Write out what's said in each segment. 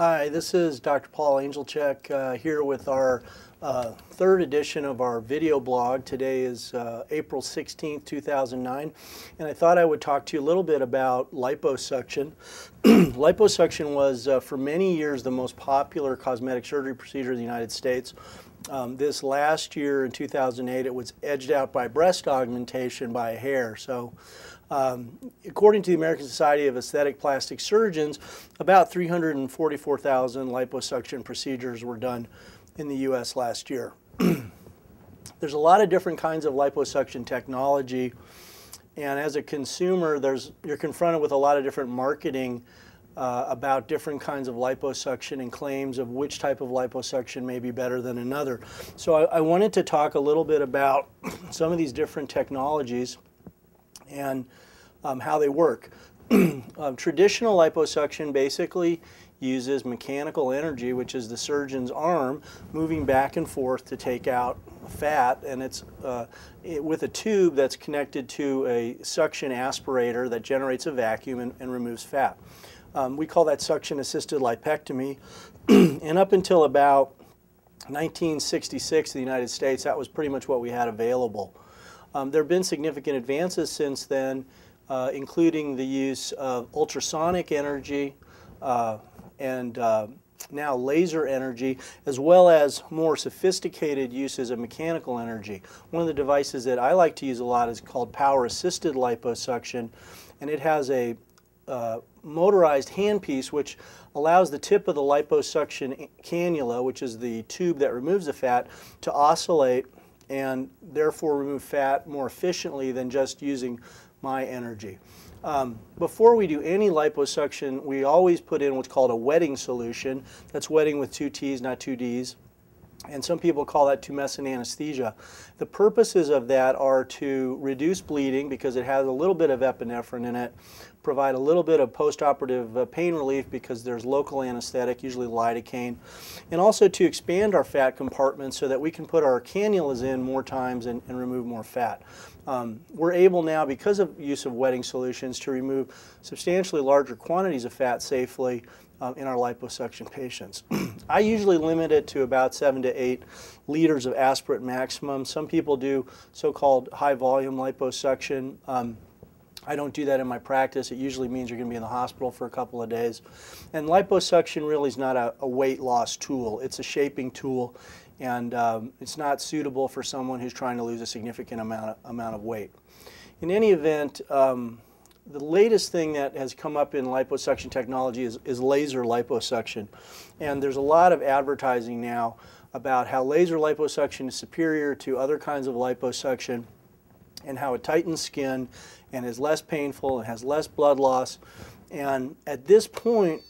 Hi, this is Dr. Paul Angelchik here with our third edition of our video blog. Today is April 16th, 2009, and I thought I would talk to you a little bit about liposuction. Liposuction was for many years the most popular cosmetic surgery procedure in the United States. This last year in 2008 it was edged out by breast augmentation by a hair. So according to the American Society of Aesthetic Plastic Surgeons, about 344,000 liposuction procedures were done in the U.S. last year. There's a lot of different kinds of liposuction technology, and as a consumer, you're confronted with a lot of different marketing about different kinds of liposuction and claims of which type of liposuction may be better than another. So I wanted to talk a little bit about some of these different technologies and how they work. Traditional liposuction basically uses mechanical energy, which is the surgeon's arm moving back and forth to take out fat, and it's with a tube that's connected to a suction aspirator that generates a vacuum and removes fat. We call that suction-assisted lipectomy, and up until about 1966 in the United States, that was pretty much what we had available. There have been significant advances since then, including the use of ultrasonic energy and now laser energy, as well as more sophisticated uses of mechanical energy. One of the devices that I like to use a lot is called power-assisted liposuction, and it has a motorized handpiece which allows the tip of the liposuction cannula, which is the tube that removes the fat, to oscillate and therefore remove fat more efficiently than just using my energy. Before we do any liposuction, we always put in what's called a wetting solution. That's wetting with two T's, not two D's. And some people call that tumescent anesthesia. The purposes of that are to reduce bleeding because it has a little bit of epinephrine in it, provide a little bit of postoperative pain relief because there's local anesthetic, usually lidocaine, and also to expand our fat compartment so that we can put our cannulas in more times and remove more fat. We're able now, because of use of wetting solutions, to remove substantially larger quantities of fat safely in our liposuction patients. I usually limit it to about 7 to 8 liters of aspirate maximum. Some people do so-called high volume liposuction. I don't do that in my practice. It usually means you're going to be in the hospital for a couple of days. And liposuction really is not a weight loss tool. It's a shaping tool, and it's not suitable for someone who's trying to lose a significant amount of weight. In any event, the latest thing that has come up in liposuction technology is laser liposuction. And there's a lot of advertising now about how laser liposuction is superior to other kinds of liposuction and how it tightens skin and is less painful and has less blood loss. And at this point,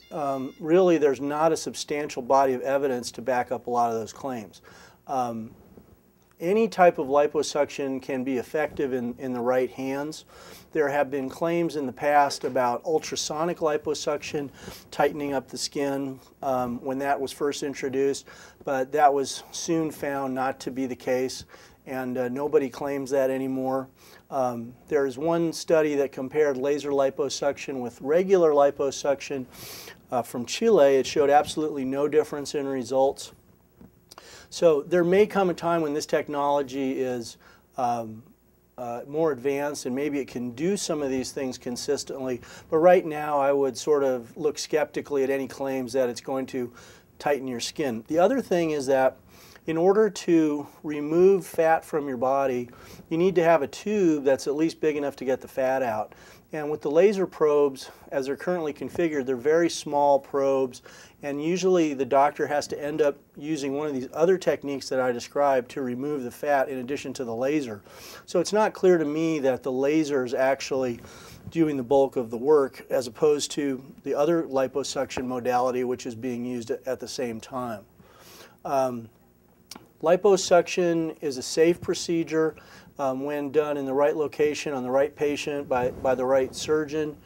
really there's not a substantial body of evidence to back up a lot of those claims. Any type of liposuction can be effective in the right hands. There have been claims in the past about ultrasonic liposuction tightening up the skin when that was first introduced, but that was soon found not to be the case, and nobody claims that anymore. There's one study that compared laser liposuction with regular liposuction from Chile. It showed absolutely no difference in results. So there may come a time when this technology is more advanced and maybe it can do some of these things consistently, but right now I would sort of look skeptically at any claims that it's going to tighten your skin. The other thing is that in order to remove fat from your body, you need to have a tube that's at least big enough to get the fat out. And with the laser probes, as they're currently configured, they're very small probes, and usually the doctor has to end up using one of these other techniques that I described to remove the fat in addition to the laser. So it's not clear to me that the laser is actually doing the bulk of the work as opposed to the other liposuction modality which is being used at the same time. Liposuction is a safe procedure when done in the right location, on the right patient, by the right surgeon.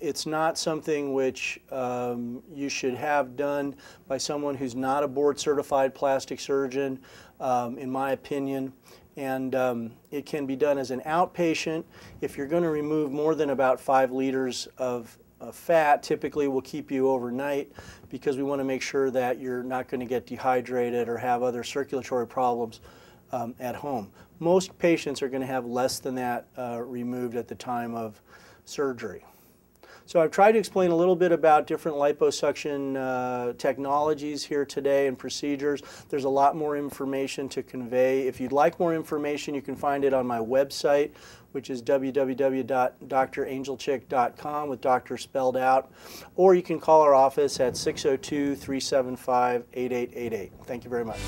It's not something which you should have done by someone who's not a board-certified plastic surgeon, in my opinion. And it can be done as an outpatient if you're going to remove more than about 5 liters of fat typically will keep you overnight because we want to make sure that you're not going to get dehydrated or have other circulatory problems at home. Most patients are going to have less than that removed at the time of surgery. So I've tried to explain a little bit about different liposuction technologies here today and procedures. There's a lot more information to convey. If you'd like more information, you can find it on my website, which is www.drangelchik.com with doctor spelled out, or you can call our office at 602-375-8888. Thank you very much.